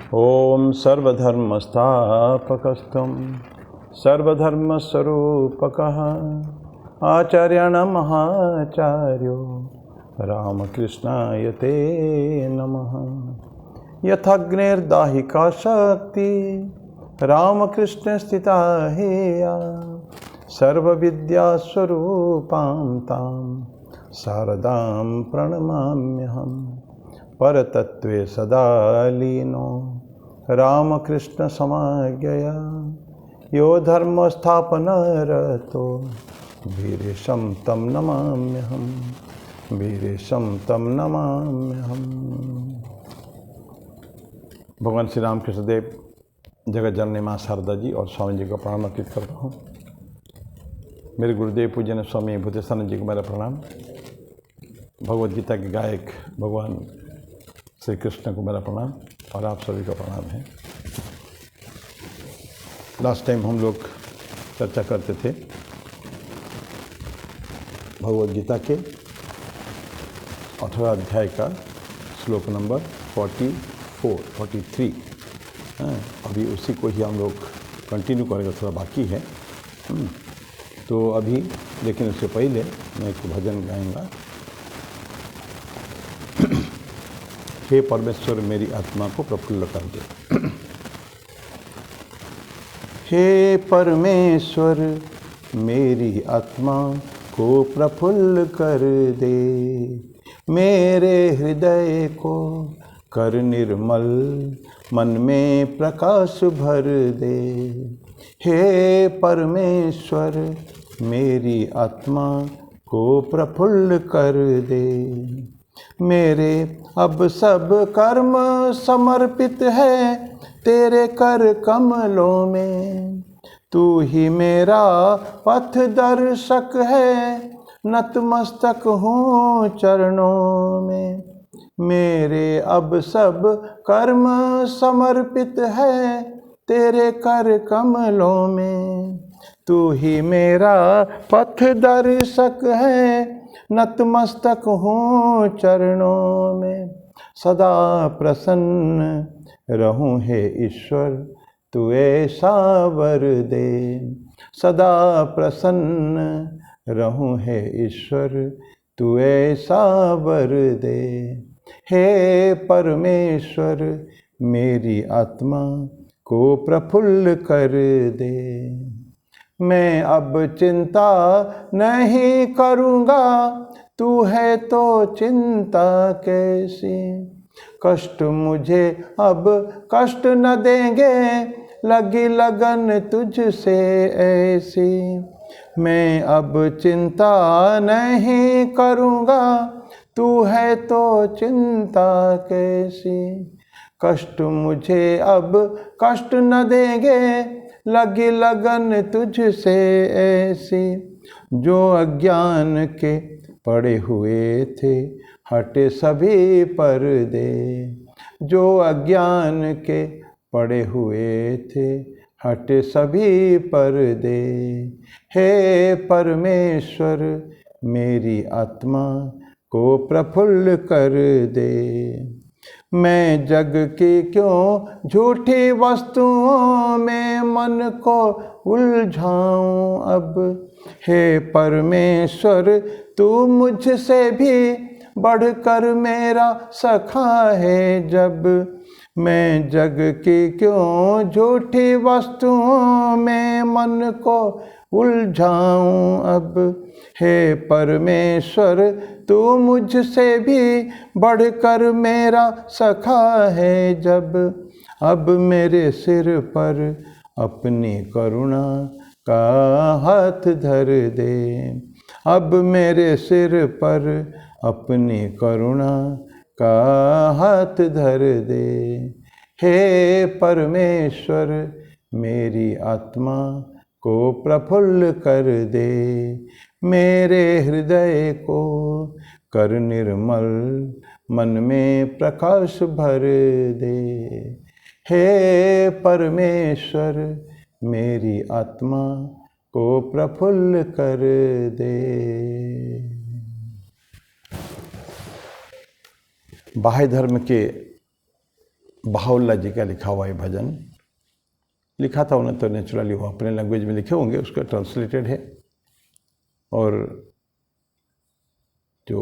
ओम सर्वधर्मस्थापकस्तं सर्वधर्मस्वरूपकः आचार्याणामहाचार्यो रामकृष्णाय ते नमः। यथाग्नेर्दाहिका शक्ति रामकृष्ण स्थिता हेया सर्वविद्यास्वरूपां तां शारदां प्रणमाम्यहम्। परतत्त्वे सदा लीनो रामकृष्ण समाज्ञया यो धर्मस्थापनरतो वीरेशं तं नमाम्यहम्। वीरेशं तं नमाम्यहम्। भगवान श्री राम कृष्ण देव, जगत जननी माँ शारदा जी और स्वामी जी को प्रणाम अर्पित करता हूँ। मेरे गुरुदेव पूजन स्वामी भूतेश्वर जी को मेरा प्रणाम। भगवद गीता के गायक भगवान श्री कृष्ण को मेरा प्रणाम और आप सभी का प्रणाम है। लास्ट टाइम हम लोग चर्चा करते थे भगवद गीता के 18 अध्याय का श्लोक नंबर 43। अभी उसी को ही हम लोग कंटिन्यू करेंगे, थोड़ा बाकी है। तो अभी लेकिन उससे पहले मैं एक भजन गाऊंगा। हे परमेश्वर मेरी आत्मा को प्रफुल्ल कर दे। हे परमेश्वर मेरी आत्मा को प्रफुल्ल कर दे, मेरे हृदय को कर निर्मल, मन में प्रकाश भर दे। हे परमेश्वर मेरी आत्मा को प्रफुल्ल कर दे, मेरे अब सब कर्म समर्पित है तेरे कर कमलों में। तू ही मेरा पथ दर्शक है, नतमस्तक हूँ चरणों में। मेरे अब सब कर्म समर्पित है तेरे कर कमलों में। तू ही मेरा पथ दर्शक है, नतमस्तक हूँ चरणों में। सदा प्रसन्न रहूं हे ईश्वर तू ऐसा वर दे। सदा प्रसन्न रहूं हे ईश्वर तू ऐसा वर दे। हे परमेश्वर मेरी आत्मा को प्रफुल्ल कर दे। मैं अब चिंता नहीं करूँगा, तू है तो चिंता कैसी। कष्ट मुझे अब कष्ट न देंगे, लगी लगन तुझसे ऐसी। मैं अब चिंता नहीं करूँगा, तू है तो चिंता कैसी। कष्ट मुझे अब कष्ट न देंगे, लगी लगन तुझसे ऐसी। जो अज्ञान के पड़े हुए थे हटे सभी पर्दे। जो अज्ञान के पड़े हुए थे हटे सभी पर्दे। हे परमेश्वर मेरी आत्मा को प्रफुल्ल कर दे। मैं जग की क्यों झूठी वस्तुओं में मन को उलझाऊं अब। हे परमेश्वर तू मुझसे भी बढ़कर मेरा सखा है जब। मैं जग की क्यों झूठी वस्तुओं में मन को उलझाऊं अब। हे परमेश्वर तू मुझसे भी बढ़कर मेरा सखा है जब। अब मेरे सिर पर अपनी करुणा का हाथ धर दे। अब मेरे सिर पर अपनी करुणा का हाथ धर दे। हे परमेश्वर मेरी आत्मा को प्रफुल्ल कर दे। मेरे हृदय को कर निर्मल, मन में प्रकाश भर दे। हे परमेश्वर मेरी आत्मा को प्रफुल्ल कर दे। बाह्य धर्म के बहाउल्ला जी का लिखा हुआ ये भजन लिखा था उन्होंने, तो नेचुरली वो अपने लैंग्वेज में लिखे होंगे, उसका ट्रांसलेटेड है। और जो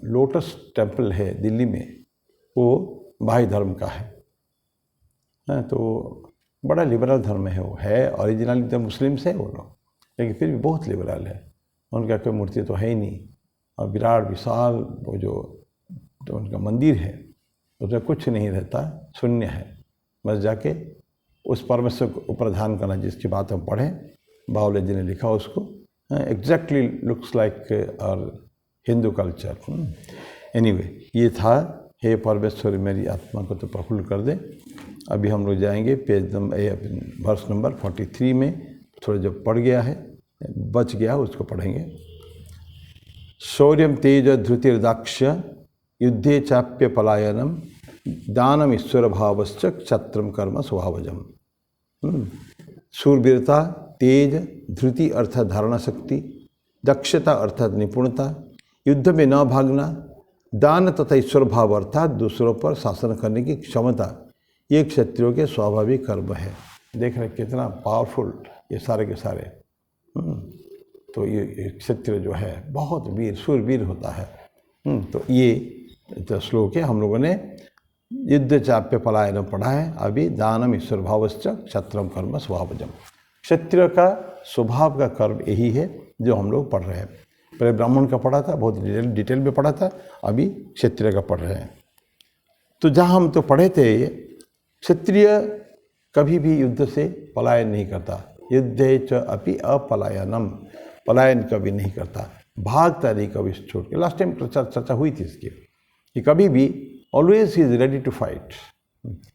लोटस टेम्पल है दिल्ली में वो बहाई धर्म का है। तो बड़ा लिबरल धर्म है, वो है ओरिजिनली तो मुस्लिम से वो लोग, लेकिन फिर भी बहुत लिबरल है। उनका कोई मूर्ति तो है ही नहीं, और विराट विशाल वो जो उनका मंदिर है उसमें कुछ नहीं रहता, शून्य है। बस जाके उस परमेश्वर को ऊपर ध्यान करना जिसकी बात हम पढ़ें, बावले जी ने लिखा उसको, एग्जैक्टली लुक्स लाइक और हिंदू कल्चर। एनीवे ये था, हे परमेश्वर मेरी आत्मा को तो प्रफुल्ल कर दे। अभी हम लोग जाएंगे पेज नंबर वर्स नंबर 43 में, थोड़ा जो पढ़ गया है बच गया उसको पढ़ेंगे। शौर्यम तेज धृतिर्दाक्ष युद्धे चाप्य पलायनम दानम ईश्वर भावश्च क्षत्रम कर्म स्वभावजम। शूरवीरता, तेज, धृति अर्थात धारणा शक्ति, दक्षता अर्थात निपुणता, युद्ध में न भागना, दान तथा ईश्वर भाव अर्थात दूसरों पर शासन करने की क्षमता, ये क्षत्रियों के स्वाभाविक कर्म है। देख रहे कितना पावरफुल ये सारे के सारे। तो ये क्षत्रिय जो है बहुत वीर शूरवीर होता है। तो ये जो श्लोक है हम लोगों ने युद्ध चाप्य पलायनम पढ़ा है अभी। दानम ईश्वर भावश्च क्षत्रम कर्म स्वभावजम। क्षत्रिय का स्वभाव का कर्म यही है जो हम लोग पढ़ रहे हैं। पहले ब्राह्मण का पढ़ा था, बहुत डिटेल में पढ़ा था, अभी क्षत्रिय का पढ़ रहे हैं। तो जहाँ हम तो पढ़े थे, क्षत्रिय कभी भी युद्ध से पलायन नहीं करता। युद्धे च अपि अपलायनम, पलायन कभी नहीं करता, भागता नहीं कभी छोड़ के। लास्ट टाइम चर्चा हुई थी इसकी कि कभी भी always he is ready to fight,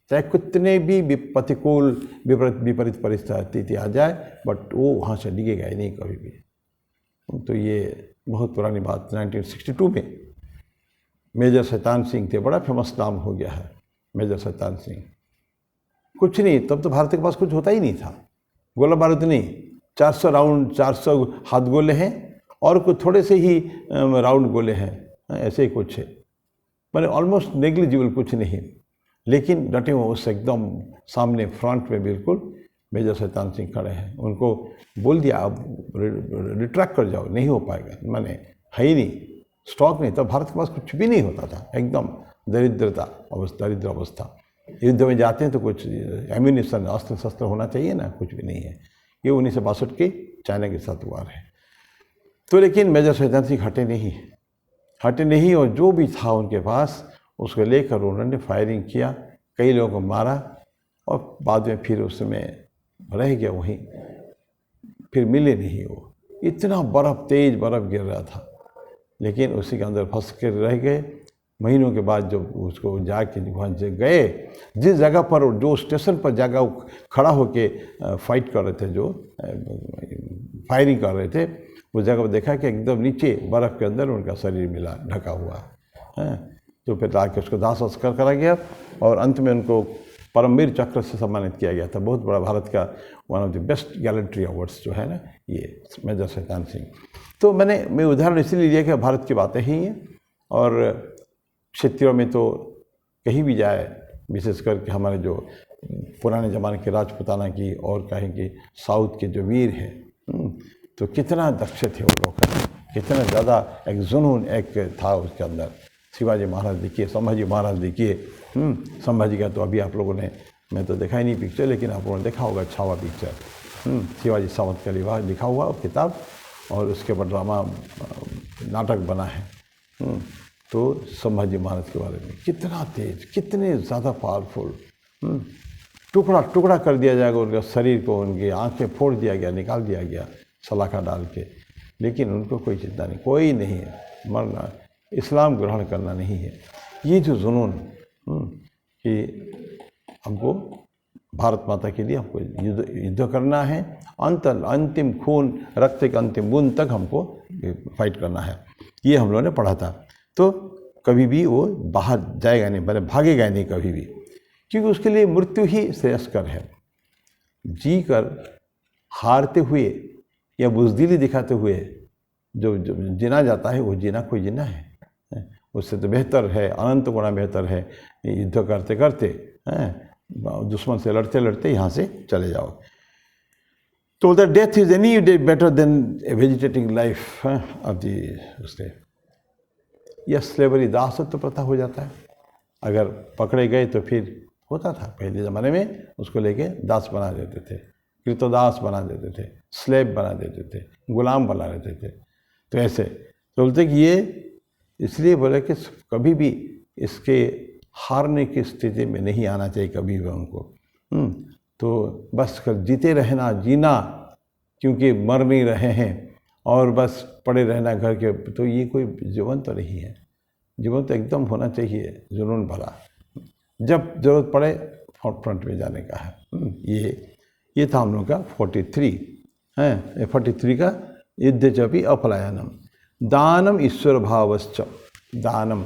चाहे कितने भी प्रतिकूल विपरीत परिस्थिति आ जाए, बट वो वहाँ से डिगेगा ही नहीं कभी भी। तो ये बहुत पुरानी बात, 1962 में मेजर शैतान सिंह थे, बड़ा फेमस नाम हो गया है मेजर शैतान सिंह। कुछ नहीं, तब तो भारत के पास कुछ होता ही नहीं था, गोला बारूद नहीं, 400 राउंड 400 हाथ गोले हैं और कुछ थोड़े से ही राउंड गोले हैं, ऐसे ही कुछ है, मैंने ऑलमोस्ट नेग्लिजिबल कुछ नहीं। लेकिन डटे हुए उस एकदम सामने फ्रंट में बिल्कुल मेजर शैतान सिंह खड़े हैं। उनको बोल दिया अब रिट्रैक्ट कर जाओ, नहीं हो पाएगा, मैंने है ही नहीं, स्टॉक नहीं, तब भारत के पास कुछ भी नहीं होता था, एकदम दरिद्र अवस्था। युद्ध में जाते हैं तो कुछ एम्यूनिशन अस्त्र शस्त्र होना चाहिए ना, कुछ भी नहीं है। ये 1962 के चाइना के साथ वार है। तो लेकिन मेजर शैतान सिंह हटे नहीं, और जो भी था उनके पास उसको लेकर उन्होंने फायरिंग किया, कई लोगों को मारा, और बाद में फिर उस समय रह गया वहीं, फिर मिले नहीं वो। इतना तेज बर्फ़ गिर रहा था, लेकिन उसी के अंदर फंस कर रह गए। महीनों के बाद जब उसको जाके वहाँ गए, जिस जगह पर जो स्टेशन पर जगह खड़ा होके फाइट कर रहे थे, जो फायरिंग कर रहे थे, उस जगह पर देखा कि एकदम नीचे बर्फ़ के अंदर उनका शरीर मिला ढका हुआ है। तो फिर लाके उसको दाह संस्कार करा गया, और अंत में उनको परमवीर चक्र से सम्मानित किया गया था। बहुत बड़ा भारत का one of the best gallantry awards जो है ना, ये मेजर शैतान सिंह। तो मैं उदाहरण इसलिए लिया कि भारत की बातें ही हैं, और क्षेत्रों में तो कहीं भी जाए, विशेष करके हमारे जो पुराने ज़माने के राजपुताना की और कहें कि साउथ के जो वीर हैं, तो कितना दक्ष थे वो लोग, कितना ज़्यादा एक जुनून एक था उसके अंदर। शिवाजी महाराज देखिए, संभाजी महाराज देखिए। संभाजी का तो अभी आप लोगों ने, मैं तो देखा ही नहीं पिक्चर, लेकिन आप लोगों ने देखा होगा छावा पिक्चर, शिवाजी सावंत का लिखा हुआ किताब, और उसके ऊपर ड्रामा नाटक बना है। तो संभाजी महाराज के बारे में कितना तेज, कितने ज़्यादा पावरफुल, टुकड़ा कर दिया जाएगा उनका शरीर को, उनकी आंखें फोड़ दिया गया, निकाल दिया गया सलाखा डाल के, लेकिन उनको कोई चिंता नहीं, कोई नहीं है, मरना, इस्लाम ग्रहण करना नहीं है। ये जो जुनून कि हमको भारत माता के लिए हमको युद्ध करना है, अंतिम खून, रक्त के अंतिम बूंद तक हमको फाइट करना है, ये हम लोगों ने पढ़ा था। तो कभी भी वो बाहर जाएगा नहीं, मैंने भागेगा नहीं कभी भी, क्योंकि उसके लिए मृत्यु ही श्रेयस्कर है। जी कर हारते हुए या बुज़दिली दिखाते हुए जो जीना जाता है, वो जीना कोई जीना है, उससे तो बेहतर है, अनंत गुना बेहतर है युद्ध करते करते हैं, दुश्मन से लड़ते लड़ते यहाँ से चले जाओ। तो the death is any day better than a vegetating life of दी उससे। यह स्लेवरी, दासत्व प्रथा हो जाता है। अगर पकड़े गए तो फिर होता था पहले ज़माने में, उसको लेके दास बना देते थे, कृतदास बना देते थे, स्लेब बना देते थे, गुलाम बना देते थे। तो ऐसे तो बोलते कि ये इसलिए बोले कि कभी भी इसके हारने की स्थिति में नहीं आना चाहिए कभी भी उनको। तो बस जीते रहना, जीना, क्योंकि मर नहीं रहे हैं और बस पड़े रहना घर के, तो ये कोई जीवन तो नहीं है। जीवन तो एकदम होना चाहिए जुनून भरा, जब जरूरत पड़े फ्रंट में जाने का है। ये था हम लोग का 43 है। 43 का युद्ध चपि अपलायनम, दानम ईश्वर भावश्च। दानम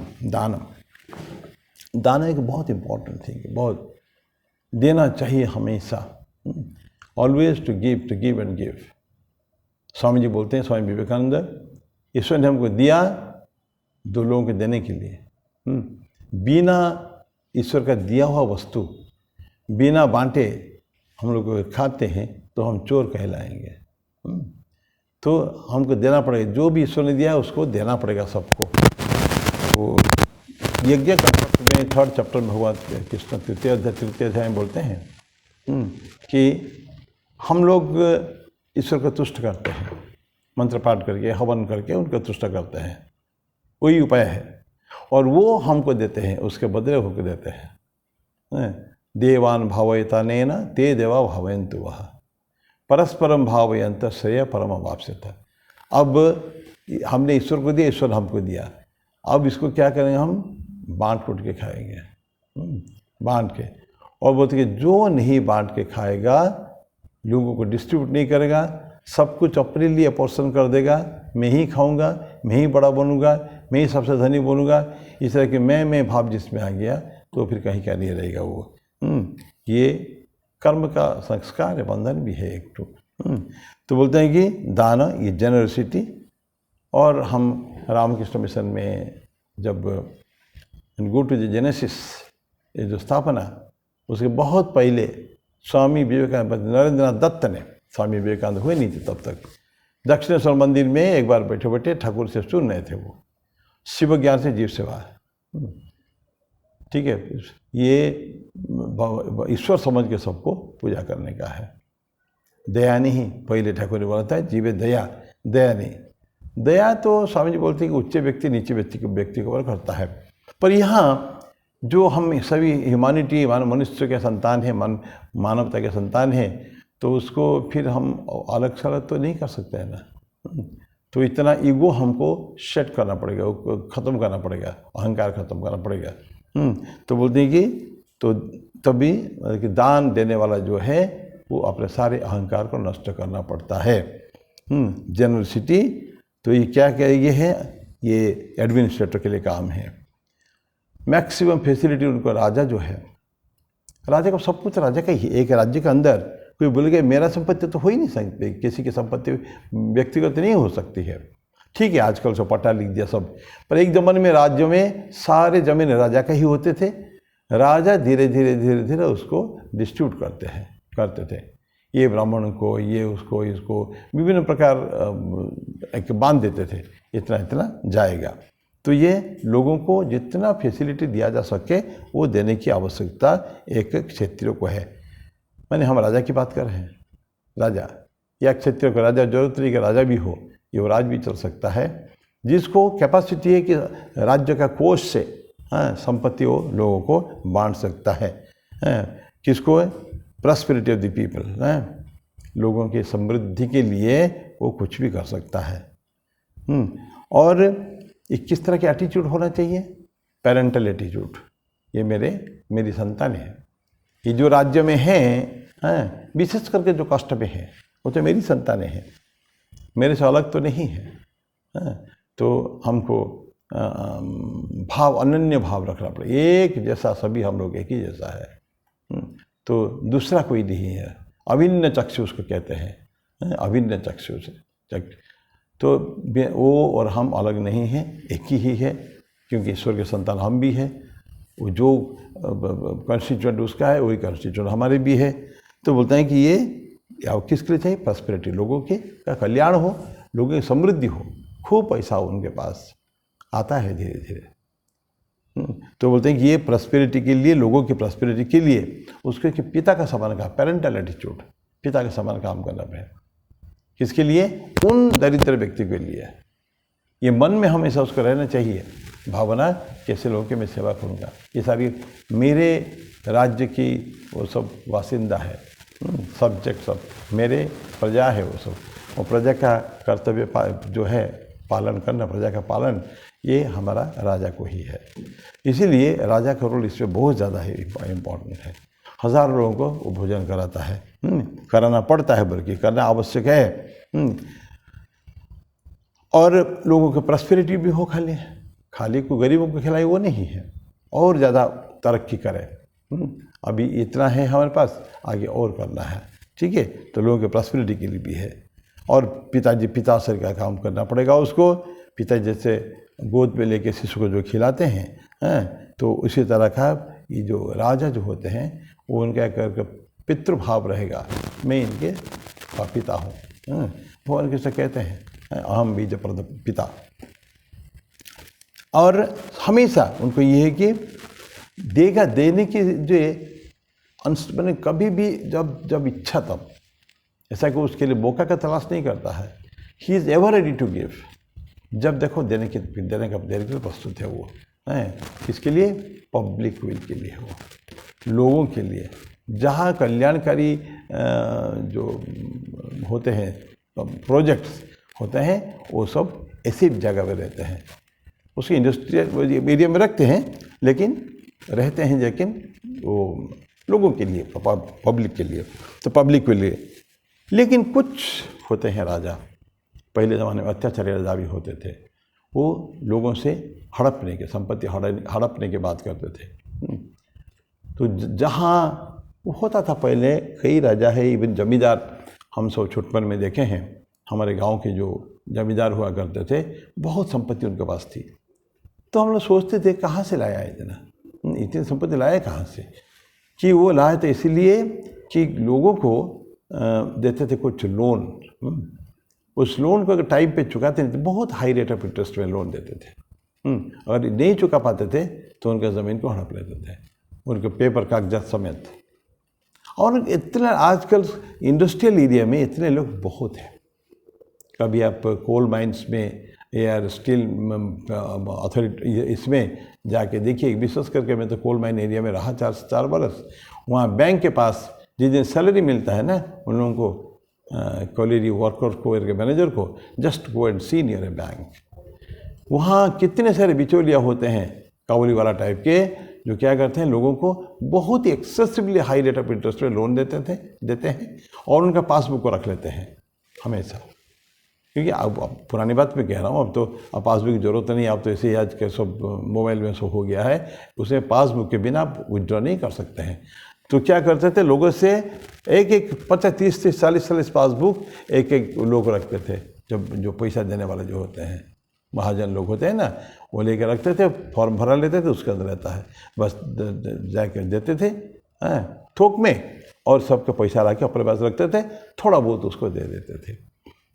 दान एक बहुत इंपॉर्टेंट थिंग है, बहुत देना चाहिए हमेशा। Always to give and give. Swami ji बोलते हैं, स्वामी विवेकानंद, ईश्वर ने हमको दिया दो लोगों को देने के लिए। बिना ईश्वर का दिया हुआ वस्तु बिना बांटे हम लोग खाते हैं तो हम चोर कहलाएंगे। तो हमको देना पड़ेगा, जो भी ईश्वर ने दिया है उसको देना पड़ेगा सबको। तो यज्ञ कर्म में 3rd चैप्टर में भगवान कृष्ण तृतीय अध्याय में बोलते हैं कि हम लोग ईश्वर को तुष्ट करते हैं, मंत्र पाठ करके, हवन करके उनको तुष्ट करते हैं। वही उपाय है और वो हमको देते हैं, उसके बदले होकर देते हैं। देवान भावयतानेन ते देवा भावयन्तु वह, परस्परम भावयन्त श्रेय परम वाप्स्यथ। अब हमने ईश्वर को दिया, ईश्वर हमको दिया, अब इसको क्या करेंगे, हम बांट टूट के खाएंगे, बांट के। और बोलते कि जो नहीं बांट के खाएगा, लोगों को डिस्ट्रीब्यूट नहीं करेगा, सब कुछ अपने लिए पोर्शन कर देगा, मैं ही खाऊंगा, मैं ही बड़ा बनूंगा, मैं ही सबसे धनी बनूंगा, इस तरह के मैं भाव जिसमें आ गया तो फिर कहीं का नहीं रहेगा वो। ये कर्म का संस्कार है, बंधन भी है एक तो बोलते हैं कि दान, ये जेनरसिटी। और हम रामकृष्ण मिशन में जब गो टू द जेनेसिस, ये जो स्थापना, उसके बहुत पहले स्वामी विवेकानंद, नरेंद्रनाथ दत्त ने, स्वामी विवेकानंद हुए नहीं थे तब तक, दक्षिणेश्वर मंदिर में एक बार बैठे बैठे ठाकुर से सुन रहे थे, वो शिव ज्ञान से जीव सेवा, ठीक है। ये ईश्वर समझ के सबको पूजा करने का है। दया नहीं, पहले ठाकुर ने बोला था, जीवे दया, दया नहीं। दया तो स्वामी जी बोलते हैं कि उच्च व्यक्ति नीचे व्यक्ति के ऊपर करता है, पर यहाँ जो हम सभी ह्यूमैनिटी, मनुष्य के संतान है, मानवता के संतान है, तो उसको फिर हम अलग सलग तो नहीं कर सकते हैं ना। तो इतना ईगो हमको सेट करना पड़ेगा, ख़त्म करना पड़ेगा, अहंकार ख़त्म करना पड़ेगा। तो बोलते हैं कि तो तभी कि दान देने वाला जो है वो अपने सारे अहंकार को नष्ट करना पड़ता है। जेनरसिटी, तो ये क्या ये है, ये एडमिनिस्ट्रेटर के लिए काम है। मैक्सिमम फैसिलिटी उनको, राजा जो है, राजा का सब कुछ राजा का ही। एक राज्य के अंदर कोई बोल गया मेरा संपत्ति तो हो ही नहीं सकती, किसी की संपत्ति व्यक्तिगत नहीं हो सकती है। ठीक है, आजकल सब पट्टा लिख दिया सब, पर एक ज़माने में राज्यों में सारे जमीन राजा का ही होते थे। राजा धीरे धीरे उसको डिस्ट्रीब्यूट करते थे, ये ब्राह्मण को, ये उसको, इसको विभिन्न प्रकार एक बांध देते थे, इतना इतना जाएगा। तो ये लोगों को जितना फैसिलिटी दिया जा सके वो देने की आवश्यकता एक क्षेत्रों को है। मैंने हम राजा की बात कर रहे हैं, राजा या क्षेत्र को राजा, जरूरत नहीं कि राजा भी हो, युवराज भी चल सकता है, जिसको कैपेसिटी है कि राज्य का कोष से संपत्ति वो लोगों को बांट सकता है। किसको? प्रॉस्पेरिटी ऑफ द पीपल, लोगों की समृद्धि के लिए वो कुछ भी कर सकता है। और किस तरह की एटीट्यूड होना चाहिए? Parental attitude. ये मेरी संतान है, ये जो राज्य में हैं, विशेष करके जो कास्ट में है, वो तो मेरी संतानें हैं, मेरे से अलग तो नहीं है। तो हमको भाव, अनन्य भाव रखना पड़ेगा, एक जैसा, सभी हम लोग एक ही जैसा है, तो दूसरा कोई नहीं है। अभिन्न चक्षु उसको कहते हैं, अभिन्न चक्षु से। तो वो और हम अलग नहीं हैं, एक ही है, क्योंकि ईश्वर के संतान हम भी हैं। वो जो कॉन्स्टिट्यूएंट उसका है वही कॉन्स्टिट्यूएंट हमारे भी है। तो बोलते हैं कि ये या किसके लिए चाहिए? प्रॉस्पेरिटी, लोगों के का कल्याण हो, लोगों की समृद्धि हो, खूब पैसा हो उनके पास, आता है धीरे धीरे। तो बोलते हैं कि ये प्रॉस्पेरिटी के लिए, लोगों की प्रॉस्पेरिटी के लिए उसके कि पिता का समान का पेरेंटल एटीट्यूड, पिता के समान काम करना पड़ेगा। किसके लिए? उन दरिद्र व्यक्ति के लिए। ये मन में हमेशा उसको रहना चाहिए भावना, कैसे लोगों की मैं सेवा करूँगा। ये सारी मेरे राज्य की वो सब वासिंदा है, सब्जेक्ट सब मेरे प्रजा है, वो सब और प्रजा का कर्तव्य जो है पालन करना, प्रजा का पालन, ये हमारा राजा को ही है। इसीलिए राजा का रोल इसमें बहुत ज़्यादा है, इम्पॉर्टेंट है। हज़ारों लोगों को वो भोजन कराता है, कराना पड़ता है, बल्कि करना आवश्यक है। और लोगों की प्रॉस्पेरिटी भी हो, खाली को गरीबों को खिलाए वो नहीं है, और ज़्यादा तरक्की करे। अभी इतना है हमारे पास, आगे और करना है, ठीक है। तो लोगों के प्रॉस्पेरिटी के लिए भी है। और पिता सर का काम करना पड़ेगा उसको। पिता जैसे गोद में लेके शिशु को जो खिलाते हैं, तो उसी तरह का ये जो राजा जो होते हैं वो उनका करके पितृभाव रहेगा, मैं इनके पिता हूँ। भगवान कृष्ण कहते हैं अहम बीज प्रद पिता। और हमेशा उनको ये है कि देगा, देने की जो मैंने कभी भी जब इच्छा तब, ऐसा कि उसके लिए मौका का तलाश नहीं करता है। He is ever ready to give. जब देखो देने के लिए प्रस्तुत है वो, किसके लिए? पब्लिक विल के लिए, वो लोगों के लिए। जहाँ कल्याणकारी जो होते हैं प्रोजेक्ट्स होते हैं, वो सब ऐसी जगह पे रहते हैं, उसके इंडस्ट्रियल एरिया में रखते हैं, लेकिन वो लोगों के लिए, पब्लिक के लिए, तो पब्लिक के लिए। लेकिन कुछ होते हैं राजा, पहले ज़माने में अत्याचारी राजा भी होते थे, वो लोगों से हड़पने के, संपत्ति हड़पने की बात करते थे। तो जहाँ वो होता था पहले, कई राजा है, इवन जमींदार, हम सब छुटपन में देखे हैं, हमारे गांव के जो जमींदार हुआ करते थे, बहुत संपत्ति उनके पास थी। तो हम लोग सोचते थे कहाँ से लाया इतनी संपत्ति लाया कहाँ से? कि वो लाए थे इसलिए कि लोगों को देते थे कुछ लोन। उस लोन को अगर टाइम पे चुकाते नहीं तो बहुत हाई रेट ऑफ इंटरेस्ट में लोन देते थे। अगर नहीं चुका पाते थे तो उनका ज़मीन को हड़प लेते थे, उनके पेपर कागजात समेत। और इतना आजकल इंडस्ट्रियल एरिया में इतने लोग बहुत हैं। कभी आप कोल माइंस में या स्टील अथॉरिटी इसमें जाके देखिए, विश्वास करके, मैं तो कोल माइन एरिया में रहा 4 बरस। वहाँ बैंक के पास जिस दिन सैलरी मिलता है ना, उन लोगों को कॉलेरी वर्कर को, मैनेजर को, just go and see near a bank. वहाँ कितने सारे बिचौलिया होते हैं काबुली वाला टाइप के, जो क्या करते हैं, लोगों को बहुत ही excessively high rate of interest में लोन देते हैं और उनका पासबुक को रख लेते हैं हमेशा। क्योंकि अब पुरानी बात मैं कह रहा हूँ, अब पासबुक की ज़रूरत नहीं, अब तो ऐसे ही आज के सब मोबाइल में सब हो गया है, उसे पासबुक के बिना आप विड्रॉ नहीं कर सकते हैं। तो क्या करते थे, लोगों से एक 25, 30, 40 पासबुक एक लोग रखते थे। जब जो पैसा देने वाले जो होते हैं, महाजन लोग होते हैं ना, वो लेकर रखते थे, फॉर्म भरा लेते थे, उसके अंदर रहता है, बस जाकर देते थे थोक में, और सबका पैसा ला के अपने पास रखते थे, थोड़ा बहुत उसको दे देते थे।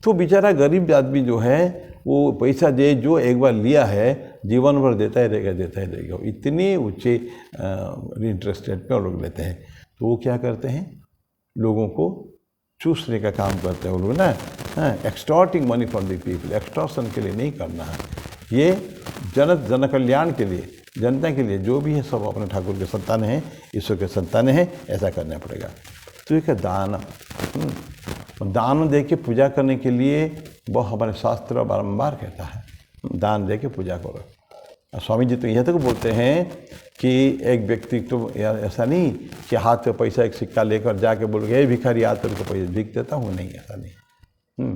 तो बेचारा गरीब आदमी जो है वो पैसा दे, जो एक बार लिया है जीवन भर देता ही रहेगा। इतनी ऊंचे इंटरेस्ट रेट पे लोग लेते हैं। तो वो क्या करते हैं, लोगों को चूसने का काम करते हैं वो लोग ना, extorting money from the people. Extortion के लिए नहीं करना है, ये जन कल्याण के लिए, जनता के लिए, जो भी है सब अपने ठाकुर के संतान हैं, ईश्वर के संतान हैं, ऐसा करना पड़ेगा। तो एक दान दे के पूजा करने के लिए वो हमारे शास्त्र बारंबार कहता है, दान दे के पूजा करो। स्वामी जी तो यह तक बोलते हैं कि एक व्यक्ति तो ऐसा नहीं कि हाथ में पैसा एक सिक्का लेकर जाके बोल गए भिखारी आ तेरे को पैसा भीख देता हूँ, नहीं, ऐसा नहीं।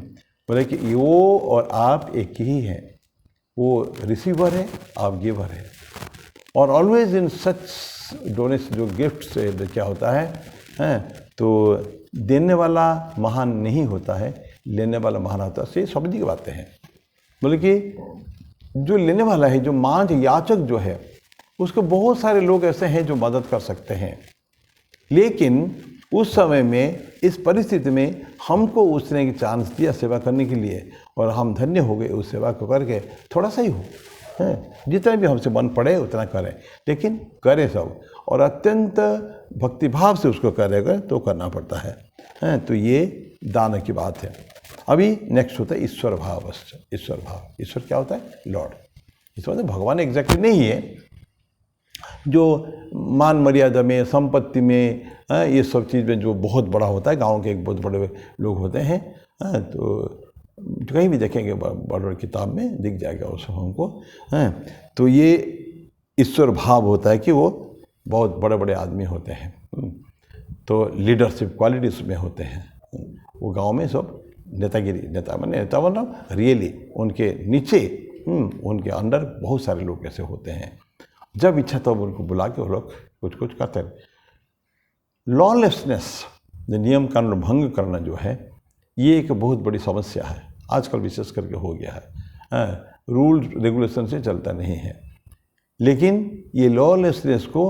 बोले कि वो और आप एक ही हैं, वो रिसीवर है, आप गिवर है। और ऑलवेज इन सच डोनेशन, जो गिफ्ट से क्या होता है, तो देने वाला महान नहीं होता है, लेने वाला महान होता है। सही स्वामी जी की बातें हैं। बोले कि जो लेने वाला है, जो याचक जो है, उसको बहुत सारे लोग ऐसे हैं जो मदद कर सकते हैं, लेकिन उस समय में, इस परिस्थिति में हमको उसने एक चांस दिया सेवा करने के लिए, और हम धन्य हो गए उस सेवा को करके। थोड़ा सा ही हो, जितना भी हमसे मन पड़े उतना करें, लेकिन करें सब, और अत्यंत भक्तिभाव से उसको करेगा तो करना पड़ता है। तो ये दान की बात है। अभी नेक्स्ट होता है ईश्वर भाव। ईश्वर भाव, ईश्वर क्या होता है? लॉर्ड। ईश्वर मतलब भगवान एग्जैक्टली नहीं है, जो मान मर्यादा में, संपत्ति में, ये सब चीज़ में जो बहुत बड़ा होता है, गांव के एक बहुत बड़े लोग होते हैं, तो कहीं भी देखेंगे बड़े बड़े किताब में दिख जाएगा उस हमको। तो ये ईश्वर भाव होता है कि वो बहुत बड़े बड़े आदमी होते हैं, तो लीडरशिप क्वालिटीज में होते हैं। वो गांव में सब नेतागिरी, नेता मतलब रियली उनके नीचे, उनके अंडर बहुत सारे लोग ऐसे होते हैं। जब इच्छा तब उनको बुला के वो लोग कुछ कुछ करते हैं। लॉलेसनेस, नियम कानून भंग करना जो है, ये एक बहुत बड़ी समस्या है आजकल, विशेष करके हो गया है। रूल रेगुलेशन से चलता नहीं है, लेकिन ये लॉलेसनेस को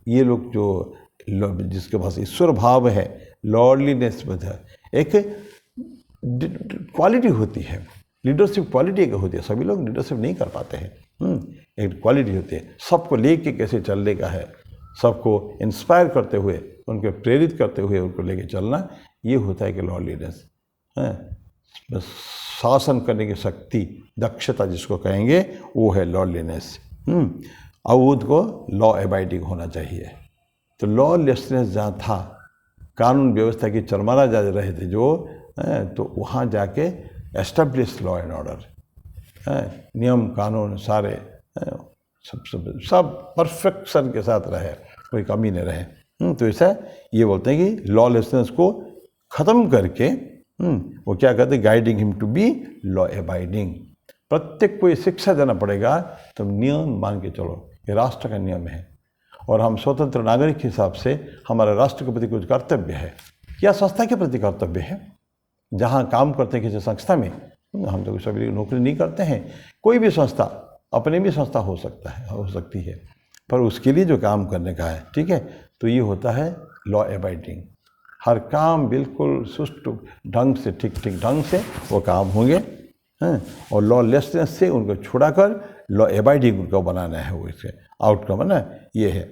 ये लोग जो जिसके पास ईश्वर भाव है, लॉर्डलीनेस है, एक क्वालिटी होती है, लीडरशिप क्वालिटी एक होती है। सभी लोग लीडरशिप नहीं कर पाते हैं, एक क्वालिटी होती है। सबको लेके कैसे चलने का है, सबको इंस्पायर करते हुए, उनको प्रेरित करते हुए उनको लेके चलना, ये होता है कि लॉर्डलीनेस। शासन करने की शक्ति, दक्षता जिसको कहेंगे, वो है लॉर्डलीनेस। और उसको लॉ अबाइडिंग होना चाहिए। तो लॉलेसनेस जहाँ था, कानून व्यवस्था की चरमरा जा रहे थे जो, तो वहाँ जाके एस्टेब्लिश लॉ एंड ऑर्डर, नियम कानून सारे सब परफेक्शन के साथ रहे, कोई कमी नहीं रहे। तो ऐसा ये बोलते हैं कि लॉलेसनेस को ख़त्म करके वो क्या कहते हैं, guiding him to be law abiding. प्रत्येक को ये शिक्षा देना पड़ेगा, तो नियम मान के चलो, ये राष्ट्र का नियम है, और हम स्वतंत्र नागरिक के हिसाब से हमारा राष्ट्र के प्रति कुछ कर्तव्य है, या संस्था के प्रति कर्तव्य है। जहाँ काम करते हैं किसी संस्था में, हम तो सभी नौकरी नहीं करते हैं, कोई भी संस्था, अपने भी संस्था हो सकती है, पर उसके लिए जो काम करने का है, ठीक है, तो ये होता है लॉ अबाइडिंग। हर काम बिल्कुल सुष्ट ढंग से, ठीक ढंग से वो काम होंगे, और लॉलेसनेस से उनको छुड़ाकर लॉ अबाइडिंग उनको बनाना है, वो इसके आउटकम है ना, ये है।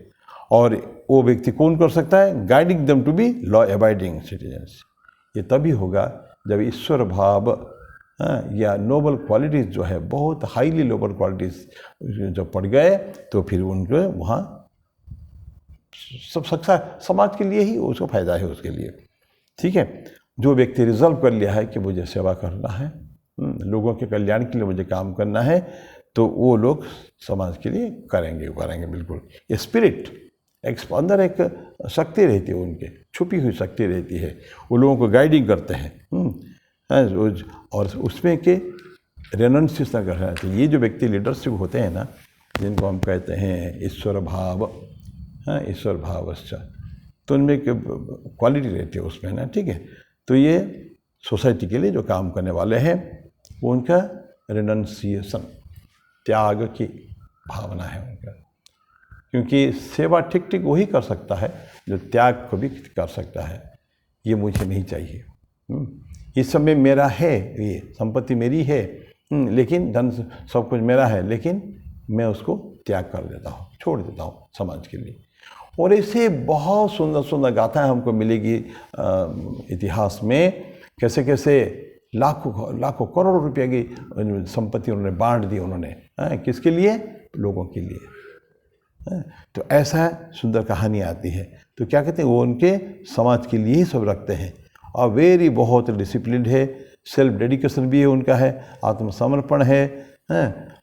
और वो व्यक्ति कौन कर सकता है? Guiding them to be law abiding citizens. ये तभी होगा जब ईश्वर भाव या नोबल क्वालिटीज़ जो है, बहुत हाईली नोबल क्वालिटीज़ जब पड़ गए, तो फिर उनको वहाँ सब शिक्षा समाज के लिए ही उसको फायदा है, उसके लिए, ठीक है। जो व्यक्ति रिजॉल्व कर लिया है कि मुझे सेवा करना है, लोगों के कल्याण के लिए मुझे काम करना है, तो वो लोग समाज के लिए करेंगे बिल्कुल। ये स्पिरिट अंदर एक शक्ति रहती है, उनके छुपी हुई शक्ति रहती है, वो लोगों को गाइडिंग करते हैं। और उसमें के रेनन्सिएशन करना चाहिए। ये जो व्यक्ति लीडरशिप होते हैं ना, जिनको हम कहते हैं ईश्वर भाव, ईश्वर भावश्च, तो उनमें एक क्वालिटी रहती है उसमें ना, ठीक है। तो ये सोसाइटी के लिए जो काम करने वाले हैं, वो उनका रेनन्सिएशन, त्याग की भावना है उनका, क्योंकि सेवा ठीक वही कर सकता है जो त्याग को भी कर सकता है। ये मुझे नहीं चाहिए, इस समय मेरा है, ये संपत्ति मेरी है, लेकिन धन सब कुछ मेरा है, लेकिन मैं उसको त्याग कर देता हूँ, छोड़ देता हूँ समाज के लिए। और ऐसे बहुत सुंदर सुंदर गाथाएं हमको मिलेगी इतिहास में, कैसे कैसे लाखों करोड़ों रुपये की संपत्ति उन्होंने बांट दी, उन्होंने किसके लिए? लोगों के लिए। तो ऐसा सुंदर कहानी आती है। तो क्या कहते हैं, वो उनके समाज के लिए ही सब रखते हैं, और वेरी बहुत डिसिप्लिन है, सेल्फ डेडिकेशन भी है उनका, है आत्मसमर्पण है,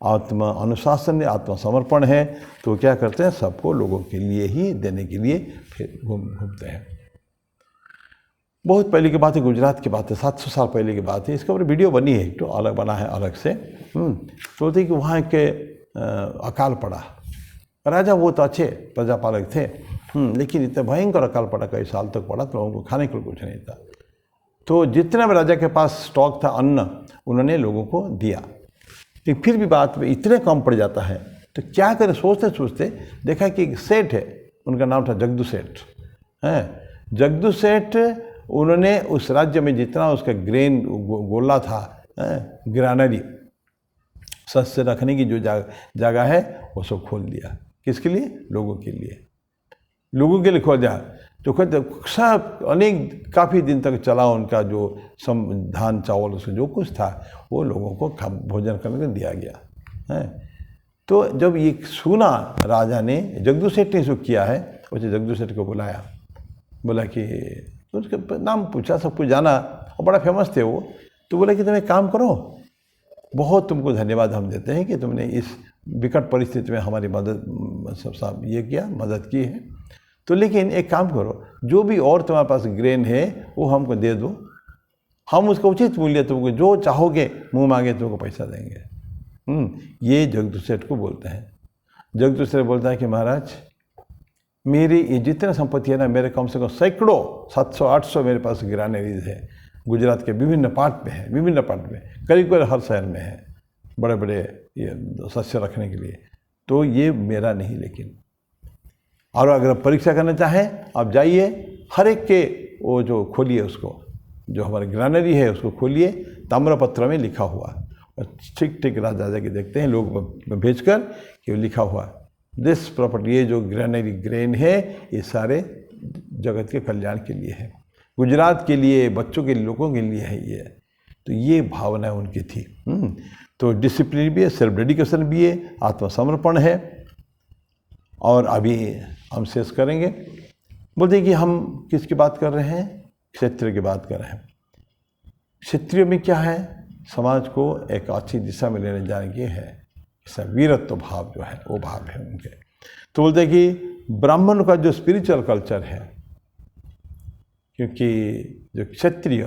आत्म अनुशासन है, आत्मसमर्पण है। तो क्या करते हैं, सबको लोगों के लिए ही देने के लिए फिर घूमते हैं। बहुत पहले की बात है, गुजरात की बात है, 700 साल पहले की बात है। इसके ऊपर वीडियो बनी है, तो अलग बना है अलग से। तो कि वहाँ के अकाल पड़ा, राजा वो तो अच्छे प्रजापालक थे, लेकिन इतने भयंकर अकाल पड़ा, कई साल तक पड़ा, तो लोगों को खाने को कुछ नहीं था। तो जितना भी राजा के पास स्टॉक था अन्न, उन्होंने लोगों को दिया, लेकिन फिर भी बात में इतने कम पड़ जाता है तो क्या करें, सोचते सोचते देखा कि एक सेठ है, उनका नाम था जगदू सेठ। हैं, जगदू सेठ, उन्होंने उस राज्य में जितना उसका ग्रेन गोला था, ग्रानरी, शस्य रखने की जो जगह है, वो सब खोल दिया। किसके लिए? लोगों के लिए, लोगों के लिए खोल दिया। तो सब अनेक काफ़ी दिन तक चला उनका जो धान चावल उसका जो कुछ था वो लोगों को भोजन करने को दिया गया है। तो जब ये सुना राजा ने, जगदू सेठ ने इसको किया है, उसे जगदू सेठ को बुलाया, बोला कि तो उसका नाम पूछा, सब कुछ जाना और बड़ा फेमस थे वो। तो बोला कि तुम एक काम करो, बहुत तुमको धन्यवाद हम देते हैं कि तुमने इस विकट परिस्थिति में हमारी मदद सब ये किया, मदद की है। तो लेकिन एक काम करो, जो भी और तुम्हारे पास ग्रेन है वो हमको दे दो, हम उसका उचित मूल्य तुमको जो चाहोगे मुंह मांगे तुमको पैसा देंगे। ये जगदू सेठ को बोलते हैं। जगदू सेठ बोलता है कि महाराज, मेरी ये जितने संपत्ति है ना, मेरे कम से कम सैकड़ों 700-800 मेरे पास ग्रानरीज है, गुजरात के विभिन्न पार्ट में है, विभिन्न पार्ट में, करीब हर शहर में है, बड़े बड़े ये शस्य रखने के लिए। तो ये मेरा नहीं, लेकिन और अगर परीक्षा करना चाहें आप जाइए, हर एक के वो जो खोलिए, उसको जो हमारे ग्रानरी है उसको खोलिए, ताम्रपत्र में लिखा हुआ, और ठीक ठीक राजा जाके देखते हैं लोग भेजकर कि लिखा हुआ दिस प्रॉपर्टी, ये जो ग्रानरी ग्रेन है ये सारे जगत के कल्याण के लिए है, गुजरात के लिए, बच्चों के लिए, लोगों के लिए है ये। तो ये भावना उनकी थी। तो डिसिप्लिन भी है, सेल्फ डेडिकेशन भी है, आत्मसमर्पण है। और अभी हम शेष करेंगे, बोलते कि हम किसकी बात कर रहे हैं? क्षत्रिय की बात कर रहे हैं। क्षत्रिय में क्या है? समाज को एक अच्छी दिशा में लेने जाने की है, ऐसा वीरत्व भाव जो है वो भाव है उनके। तो बोलते हैं कि ब्राह्मण का जो स्पिरिचुअल कल्चर है, क्योंकि जो क्षत्रिय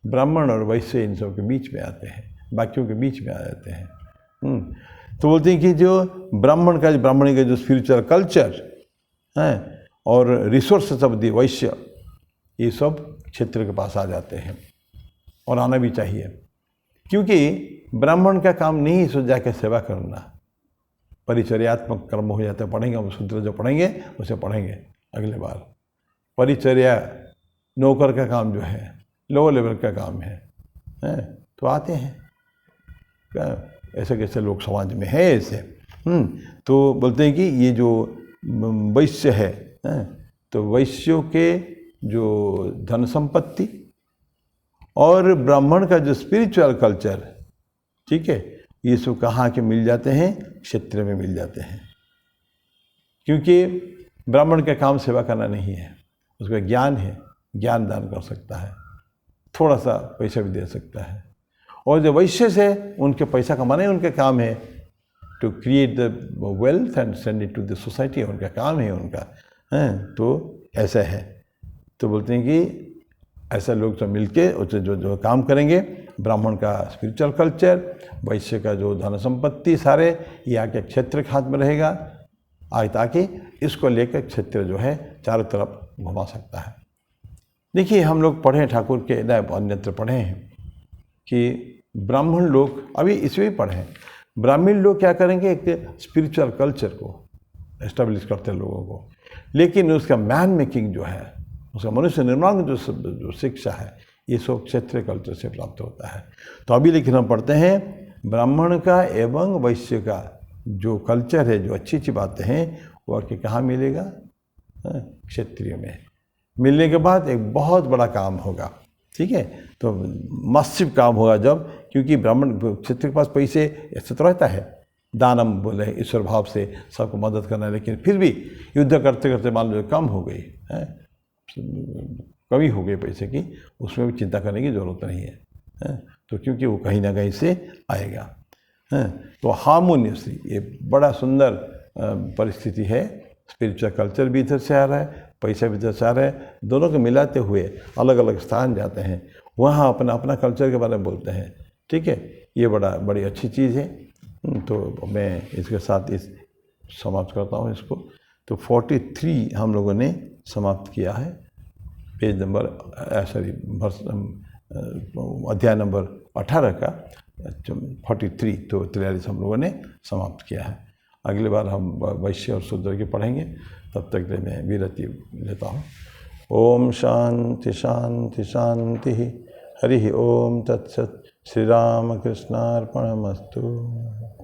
ब्राह्मण और वैश्य इन सब के बीच में आते हैं, बाकियों के बीच में आ जाते हैं। तो बोलते हैं कि जो ब्राह्मणी का जो स्पिरिचुअल कल्चर है और रिसोर्स सब वैश्य, ये सब क्षेत्र के पास आ जाते हैं और आना भी चाहिए, क्योंकि ब्राह्मण का काम नहीं सो जाकर सेवा करना, परिचर्यात्मक कर्म हो जाते हैं। पढ़ेंगे हम सूत्र जो पढ़ेंगे उसे पढ़ेंगे अगले बार। परिचर्या नौकर का काम जो है, लोअर लेवल का काम है। तो आते हैं ऐसे कैसे लोग समाज में है ऐसे। तो बोलते हैं कि ये जो वैश्य है, तो वैश्यों के जो धन संपत्ति और ब्राह्मण का जो स्पिरिचुअल कल्चर, ठीक है, ये सब कहाँ के मिल जाते हैं? क्षेत्र में मिल जाते हैं। क्योंकि ब्राह्मण का काम सेवा करना नहीं है, उसका ज्ञान है, ज्ञान दान कर सकता है, थोड़ा सा पैसा भी दे सकता है। और जो वैश्य से उनके पैसा कमाने उनका काम है, to create the wealth and send it to the society, उनका काम है उनका। तो ऐसा है। तो बोलते हैं कि ऐसा लोग सब मिलके उसे जो काम करेंगे, ब्राह्मण का स्पिरिचुअल कल्चर, वैश्य का जो धन संपत्ति सारे ये आके क्षेत्र के हाथ में रहेगा आगे, ताकि इसको लेकर क्षेत्र जो है चारों तरफ घुमा सकता है। देखिए हम लोग पढ़े ठाकुर के अन्यत्र पढ़े हैं कि ब्राह्मण लोग, अभी इसमें भी पढ़े हैं, ब्राह्मण लोग क्या करेंगे? एक स्पिरिचुअल कल्चर को एस्टेब्लिश करते हैं लोगों को, लेकिन उसका मैन मेकिंग जो है, उसका मनुष्य निर्माण जो शिक्षा है, ये सब क्षेत्रीय कल्चर से प्राप्त होता है। तो अभी लेकिन हम पढ़ते हैं ब्राह्मण का एवं वैश्य का जो कल्चर है, जो अच्छी अच्छी बातें हैं, वो आके कहाँ मिलेगा? क्षेत्रीय में। मिलने के बाद एक बहुत बड़ा काम होगा, ठीक है, तो मसिव काम होगा जब, क्योंकि ब्राह्मण क्षेत्र के पास पैसे ऐसे तो रहता है, दानम बोले ईश्वर भाव से सबको मदद करना, लेकिन फिर भी युद्ध करते करते मान लो कम हो गई है, कमी हो गई पैसे की, उसमें भी चिंता करने की ज़रूरत नहीं है। तो क्योंकि वो कहीं ना कहीं से आएगा। तो हार्मोनियसली ये बड़ा सुंदर परिस्थिति है। स्पिरिचुअल कल्चर भी इधर से आ रहा है, पैसा भी इधर से आ रहा है, दोनों को मिलाते हुए अलग अलग स्थान जाते हैं, वहाँ अपना अपना कल्चर के बारे में बोलते हैं, ठीक है। ये बड़ी अच्छी चीज़ है। तो मैं इसके साथ इस समाप्त करता हूँ इसको। तो 43 हम लोगों ने समाप्त किया है, पेज नंबर अध्याय नंबर 18 का 43, तो 43 हम लोगों ने समाप्त किया है। अगली बार हम वैश्य और शूद्र की पढ़ेंगे। तब तक के लिए मैं विरति लेता हूँ। ओम शांति शांति शांति। हरि ओम तत्सत। श्री राम कृष्णार्पणमस्तु।